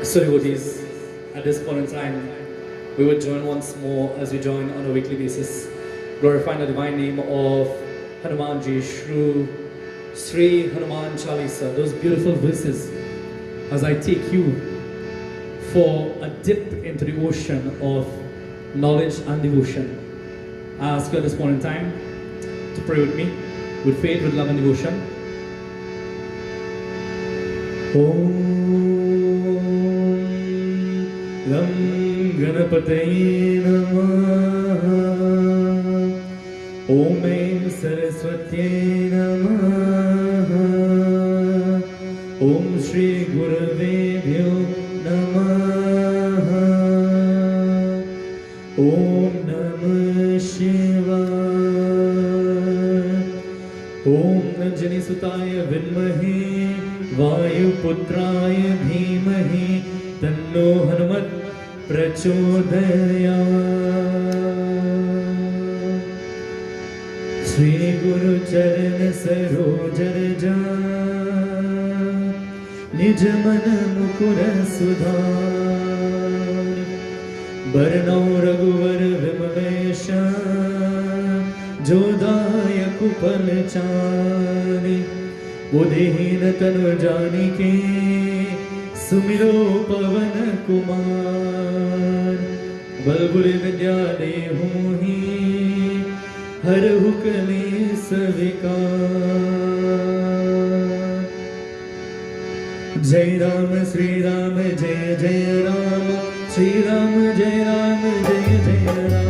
So devotees, at this point in time, we would join once more as we join on a weekly basis, glorifying the divine name of Hanumanji through Sri Hanuman Chalisa, those beautiful verses, as I take you for a dip into the ocean of knowledge and devotion. I ask you at this point in time to pray with me, with faith, with love and devotion. Om Lam Ganapataye Namah. Om Aim Saraswatye Namah. Om Shri Guravebhyo Namah. Om Namah Shivaya. Om Anjani Sutaya Vinmahi Vayuputraya Dhimahi Tanno Hanumat Prachodayat. Shri Guru Charana Saroj Raja Nij Mana Mukura Sudhar Barnau Raghuvar Vimavesha Jodaya Kupal Chani बुद्धिहीन तनु जानिके सुमिरो पवन कुमार बलबुल विद्या देहु ही हरहु कलेस विकार। जय राम श्री राम जय जय राम श्री राम जय राम जय जय राम।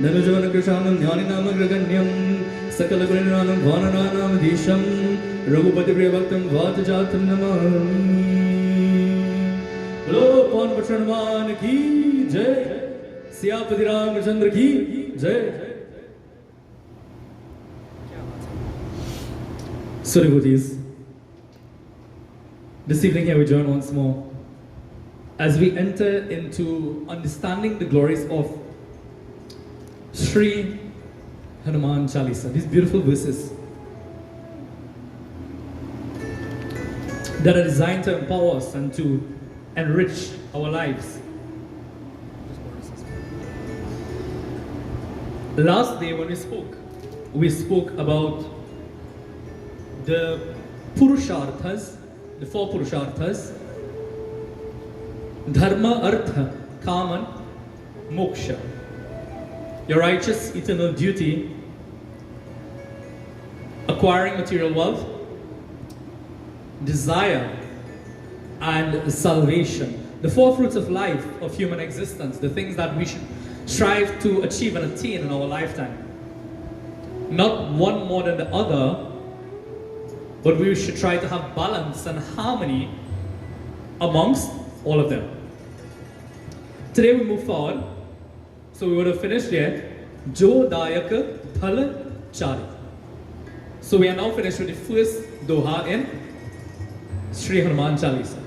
धनुजवन कृशानं ज्ञानिनाम ग्रगण्यं सकलगुणिनानं वानराणां धीशं रघुपति प्रियभक्तं वातजातं नमामि। बोलो पवन पुत्र हनुमान की जय, सियापति रामचंद्र की जय। So devotees, this evening here we join once more as we enter into understanding the glories of Sri Hanuman Chalisa, these beautiful verses that are designed to empower us and to enrich our lives. Last day when we spoke about the Purusharthas, the four Purusharthas: Dharma, Artha, Kaman, Moksha. Your righteous eternal duty, acquiring material wealth, desire, and salvation. The four fruits of life of human existence, the things that we should strive to achieve and attain in our lifetime. Not one more than the other, but we should try to have balance and harmony amongst all of them. Today we move forward. So we would have finished here, Jo Dayaka Dhala Chari. So we are now finished with the first Doha in Sri Hanuman Chalisa.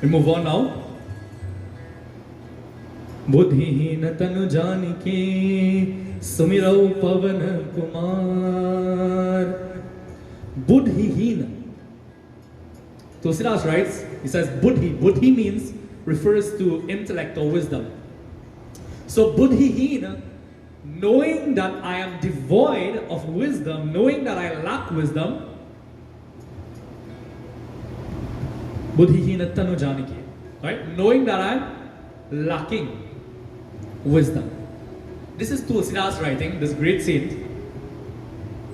We move on now. Buddhihin tanu janike sumirau pavan kumar. Buddhihin. Tulsidas writes, he says Buddhi. Buddhi means, refers to intellect or wisdom. So Buddhihina, knowing that I am devoid of wisdom, knowing that I lack wisdom, Buddhihina tanu janiki, right? Knowing that I am lacking wisdom. This is Tulsidas writing, this great saint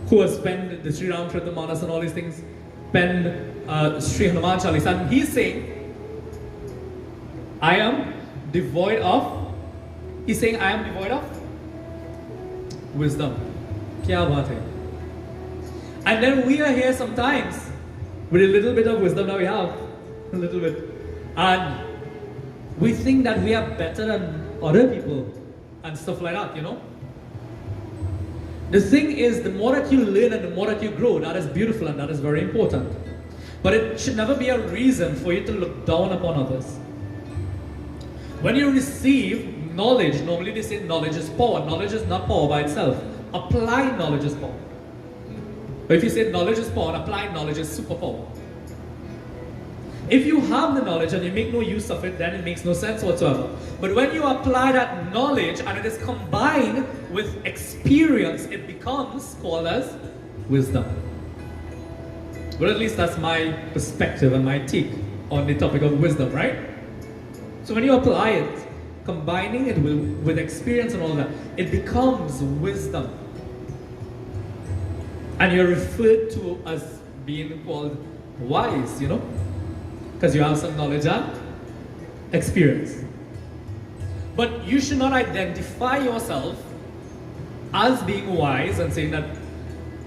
who has penned the Sri Ramcharitamanas and all these things, penned Sri Hanuman Chalisa, and he's saying, I am devoid of, he's saying I am devoid of wisdom. Kya baat hai? And then we are here sometimes with a little bit of wisdom that we have, a little bit, and we think that we are better than other people and stuff like that, you know. The thing is, the more that you learn and the more that you grow, that is beautiful and that is very important. But it should never be a reason for you to look down upon others. When you receive knowledge, normally they say knowledge is power. Knowledge is not power by itself. Applied knowledge is power. But if you say knowledge is power, applied knowledge is superpower. If you have the knowledge and you make no use of it, then it makes no sense whatsoever. But when you apply that knowledge and it is combined with experience, it becomes called as wisdom. But at least that's my perspective and my take on the topic of wisdom, right? So when you apply it, combining it with experience and all that, it becomes wisdom. And you're referred to as being called wise, you know, because you have some knowledge and experience. But you should not identify yourself as being wise and saying that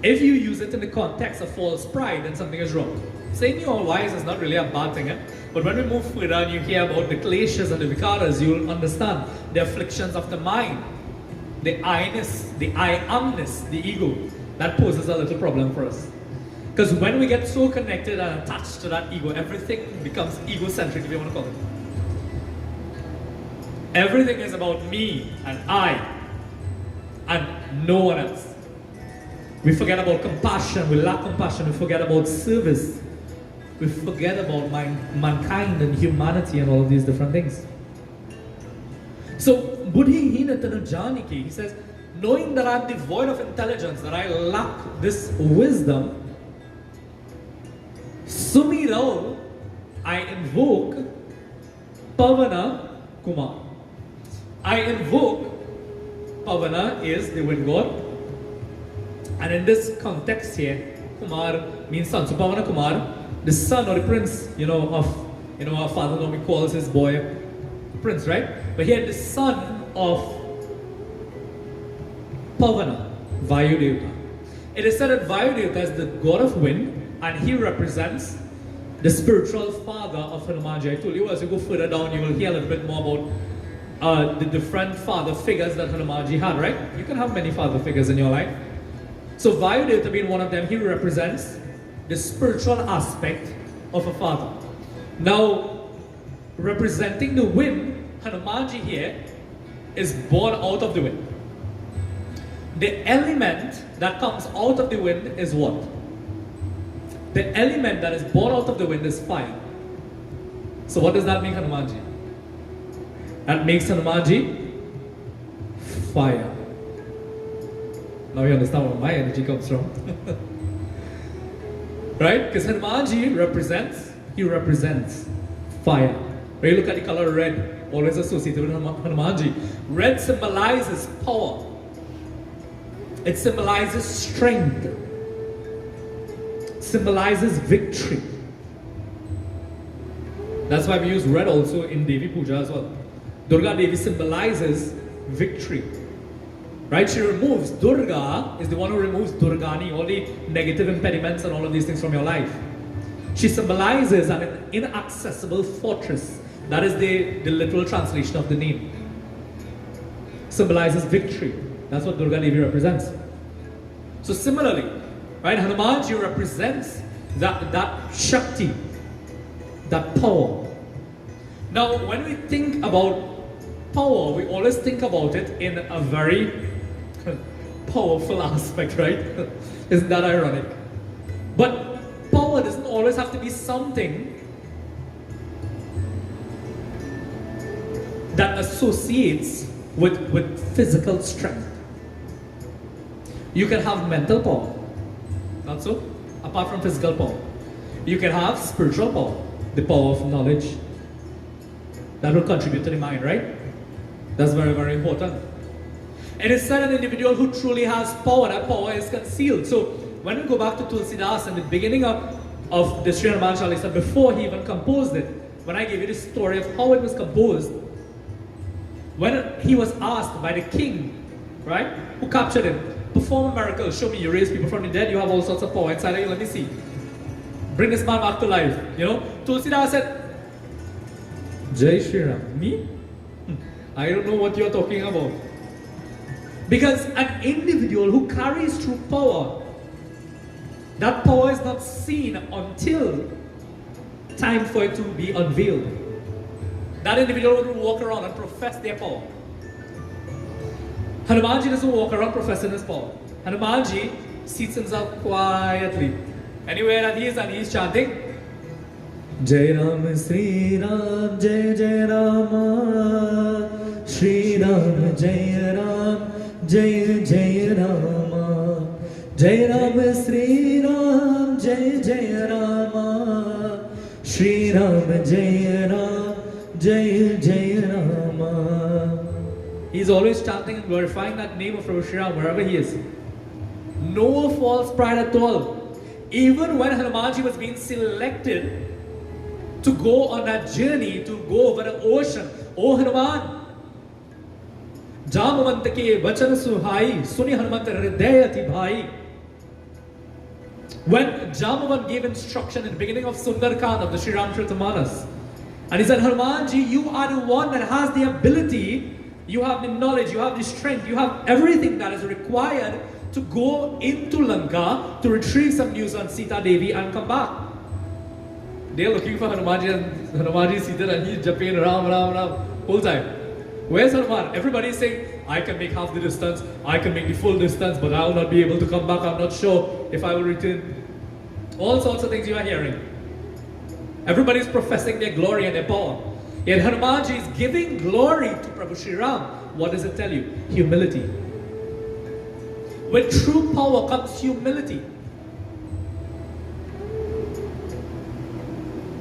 if you use it in the context of false pride, then something is wrong. Saying you are wise is not really a bad thing, eh? But when we move further and you hear about the kleshas and the vikaras, you'll understand the afflictions of the mind, the I-ness, the I-amness, the ego. That poses a little problem for us. Because when we get so connected and attached to that ego, everything becomes egocentric, if you want to call it. Everything is about me and I and no one else. We forget about compassion, we lack compassion, we forget about service. We forget about mankind and humanity and all of these different things. So, Buddhihina tanu janiki, he says, knowing that I am devoid of intelligence, that I lack this wisdom, Sumirao, I invoke Pavana Kumar. I invoke, Pavana is the wind god, and in this context here, Kumar means son. So Pavana Kumar, the son or the prince, of, our father normally calls his boy prince, right? But here the son of Pavana, Vayudevata. It is said that Vayudevata is the god of wind, and he represents the spiritual father of Hanumanji. I told you as you go further down, you will hear a little bit more about the different father figures that Hanumanji had, right? You can have many father figures in your life. So Vayudevata being one of them, he represents the spiritual aspect of a father. Now, representing the wind, Hanumanji here is born out of the wind. The element that comes out of the wind is what? The element that is born out of the wind is fire. So what does that make Hanumanji? That makes Hanumanji fire. Now you understand where my energy comes from. Right? Because Hanumanji represents fire. When you look at the color red, always associated with Hanumanji, red symbolizes power. It symbolizes strength. Symbolizes victory. That's why we use red also in Devi Puja as well. Durga Devi symbolizes victory. Right? She removes, Durga is the one who removes Durgani, all the negative impediments and all of these things from your life. She symbolizes an inaccessible fortress. That is the literal translation of the name. Symbolizes victory. That's what Durga Devi represents. So similarly, right, Hanumanji represents that Shakti, that power. Now, when we think about power, we always think about it in a very powerful aspect, right? Isn't that ironic? But power doesn't always have to be something that associates with physical strength. You can have mental power, not so? Apart from physical power. You can have spiritual power, the power of knowledge. That will contribute to the mind, right? That's very, very important. It is said an individual who truly has power, that power is concealed. So when we go back to Tulsidas and the beginning of the Sri Hanuman Chalisa, before he even composed it, when I gave you the story of how it was composed, when he was asked by the king, right, who captured him, perform a miracle, show me you raise people from the dead, you have all sorts of power inside of you, let me see. Bring this man back to life, you know. Tulsidas said, Jai Shri Ram, me? I don't know what you're talking about. Because an individual who carries true power, that power is not seen until time for it to be unveiled. That individual will walk around and profess their power. Hanumanji doesn't walk around professing his power. Hanumanji seats himself quietly. Anywhere that he is, and he is chanting, Jai Ram, Sri Ram, Jai Jai Rama, Sri Ram, Jai Ram, Jai Jai Rama, Jai Ram, Sri Ram, Jai Jai Rama, Sri Ram, Jai Ram, Jai Jai Rama. He's always chanting and glorifying that name of Prabhu Shri Ram wherever he is. No false pride at all. Even when Hanumanji was being selected to go on that journey, to go over the ocean, Oh Hanuman, Jamavant ke vachan suhai, suni Hanumat hridayati bhai. When Jamavant gave instruction in the beginning of Sundarkand of the Sri Ramcharitamanas, and he said, Hanumanji, you are the one that has the ability, you have the knowledge, you have the strength, you have everything that is required to go into Lanka to retrieve some news on Sita Devi and come back. They're looking for Hanumanji, and Hanumanji is seated and he's jumping around, whole time. Where's Hanuman? Everybody is saying, I can make half the distance, I can make the full distance, but I will not be able to come back, I'm not sure if I will return. All sorts of things you are hearing. Everybody is professing their glory and their power. Yet Hanumanji is giving glory to Prabhu Shri Ram. What does it tell you? Humility. With true power comes humility.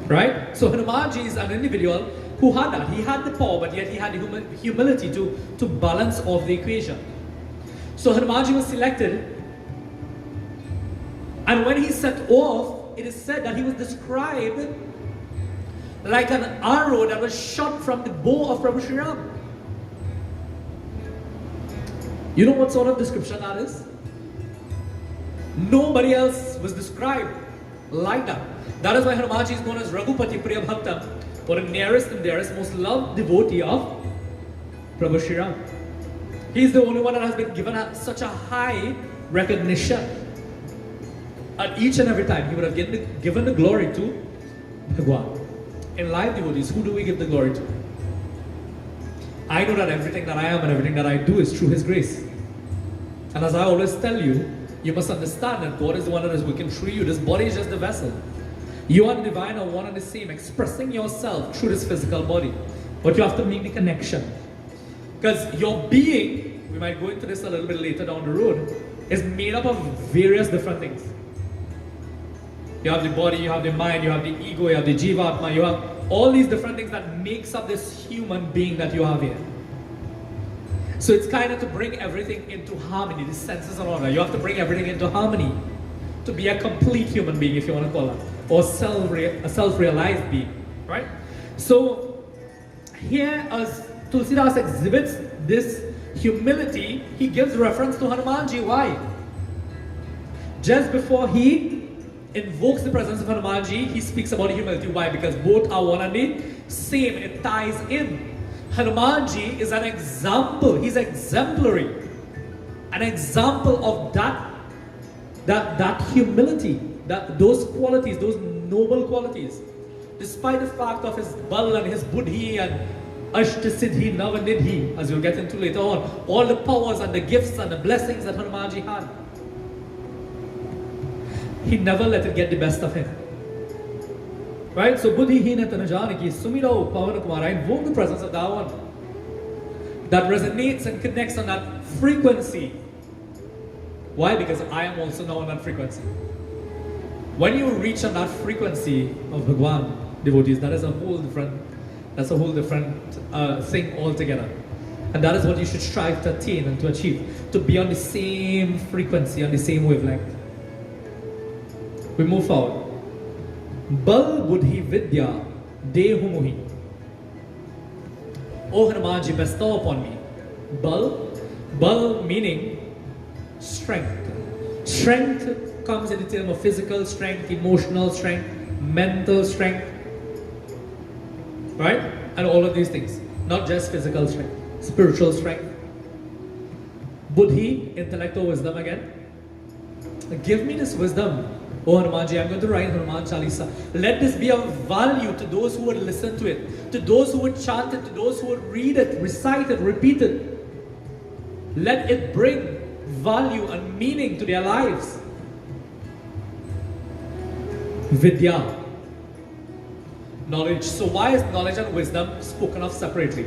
Right? So Hanumanji is an individual who had that. He had the power, but yet he had the humility to balance off the equation. So Hanumanji was selected. And when he set off, it is said that he was described like an arrow that was shot from the bow of Prabhu Shri Ram. You know what sort of description that is? Nobody else was described like that. That is why Hanumanji is known as Raghupati Priya Bhakta, or the nearest and dearest, most loved devotee of Prabhu Shri Ram. He is the only one that has been given such a high recognition. At each and every time, he would have given the glory to Bhagwan. In live devotees, who do we give the glory to? I know that everything that I am and everything that I do is through His grace. And as I always tell you, you must understand that God is the one that is working through you. This body is just the vessel. You and the divine are one and the same, expressing yourself through this physical body. But you have to make the connection. Because your being, we might go into this a little bit later down the road, is made up of various different things. You have the body, you have the mind, you have the ego, you have the jivatma, you have all these different things that makes up this human being that you have here. So it's kind of to bring everything into harmony, the senses and all that. You have to bring everything into harmony to be a complete human being, if you want to call it, or a self-realized being, right? So here, as Tulsidas exhibits this humility, he gives reference to Hanumanji. Why? Just before he invokes the presence of Hanumanji, he speaks about humility. Why? Because both are one and the same. It ties in. Hanumanji is an example. He's exemplary. An example of that humility, those qualities, those noble qualities. Despite the fact of his bal and his buddhi and ashtasiddhi, navanidhi, as you'll get into later on, all the powers and the gifts and the blessings that Hanumanji had, he never let it get the best of him. Right? So buddhi hina tanajanaki sumiro pavanakumara. I invoke the presence of that one that resonates and connects on that frequency. Why? Because I am also now on that frequency. When you reach on that frequency of Bhagwan, devotees, that is a whole different thing altogether. And that is what you should strive to attain and to achieve. To be on the same frequency, on the same wavelength. We move forward. Bal buddhi vidya dehumuhi. O Hanumanji, bestow upon me. Bal meaning strength. Strength comes in the term of physical strength, emotional strength, mental strength. Right? And all of these things. Not just physical strength, spiritual strength. Buddhi, intellect or wisdom again. Give me this wisdom. Oh Hanumanji, I'm going to write Hanuman Chalisa. Let this be of value to those who would listen to it, to those who would chant it, to those who would read it, recite it, repeat it. Let it bring value and meaning to their lives. Vidya, knowledge. So why is knowledge and wisdom spoken of separately?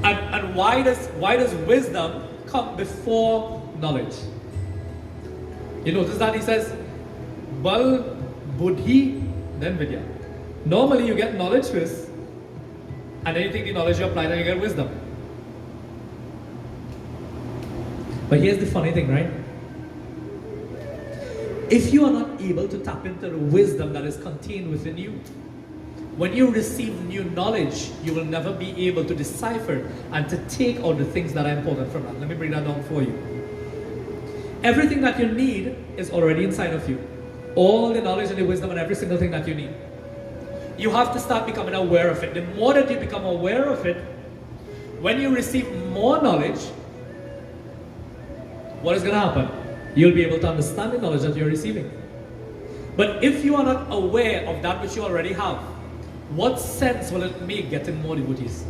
And why does wisdom come before knowledge? You notice that he says, Bal, Buddhi, then Vidya. Normally you get knowledge first, and then you take the knowledge you apply, then you get wisdom. But here's the funny thing, right? If you are not able to tap into the wisdom that is contained within you, when you receive new knowledge, you will never be able to decipher and to take out the things that are important from that. Let me bring that down for you. Everything that you need is already inside of you. All the knowledge and the wisdom and every single thing that you need. You have to start becoming aware of it. The more that you become aware of it, when you receive more knowledge, what is going to happen? You'll be able to understand the knowledge that you're receiving. But if you are not aware of that which you already have, what sense will it make getting more devotees?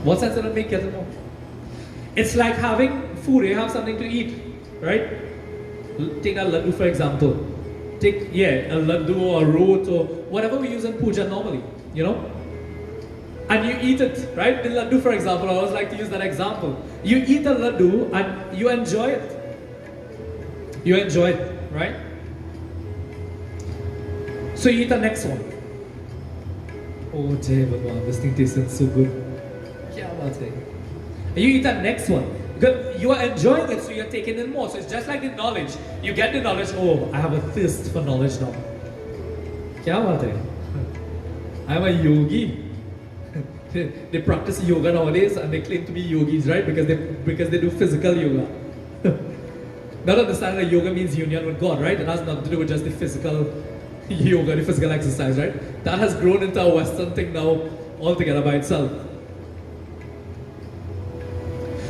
What sense will it make getting more? It's like having food. You have something to eat, right? Take a laddu for example. Take a laddu or a root or whatever we use in puja normally, you know? And you eat it, right? The laddu for example, I always like to use that example. You eat a laddu and you enjoy it. You enjoy it, right? So you eat the next one. Oh Jai Bhagwan, this thing tastes so good. Kya baat hai? And you eat the next one. Because you are enjoying it, so you're taking in more. So it's just like the knowledge. You get the knowledge, oh, I have a thirst for knowledge now. Kya baat hai? I am a yogi. they practice yoga nowadays and they claim to be yogis, right? Because they do physical yoga. Not understanding that yoga means union with God, right? It has nothing to do with just the physical yoga, the physical exercise, right? That has grown into a Western thing now altogether by itself.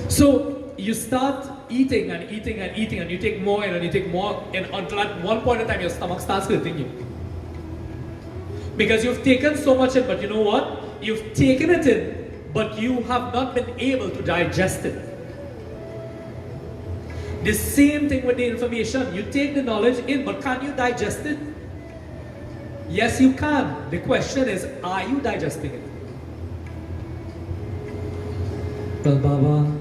So you start eating and eating and eating, and you take more in and you take more in until at one point in time your stomach starts hurting you. Because you've taken so much in, but you know what? You've taken it in, but you have not been able to digest it. The same thing with the information. You take the knowledge in, but can you digest it? Yes, you can. The question is, are you digesting it? Well, Baba,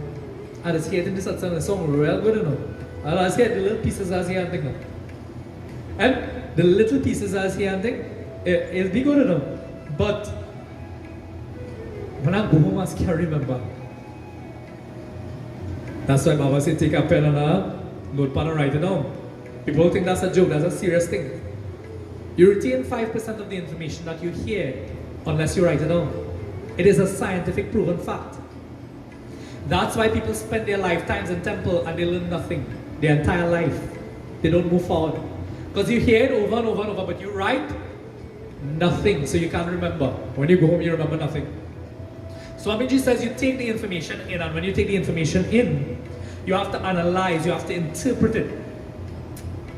I just heard in this song real good, you know. I just heard the little pieces as he had now. And the little pieces as he had it'll be good, you know. But when I go home, I can't remember. That's why Baba said take a pen and a notepad and write it down. People think that's a joke, that's a serious thing. You retain 5% of the information that you hear unless you write it down. It is a scientific proven fact. That's why people spend their lifetimes in temple and they learn nothing. Their entire life. They don't move forward. Because you hear it over and over and over, but you write nothing, so you can't remember. When you go home, you remember nothing. Swamiji says you take the information in, and when you take the information in, you have to analyze, you have to interpret it.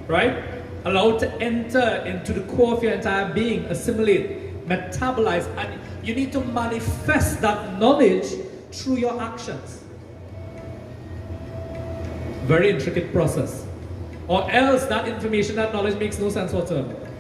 Right? Allow it to enter into the core of your entire being, assimilate, metabolize, and you need to manifest that knowledge through your actions. Very intricate process. Or else that information, that knowledge makes no sense whatsoever.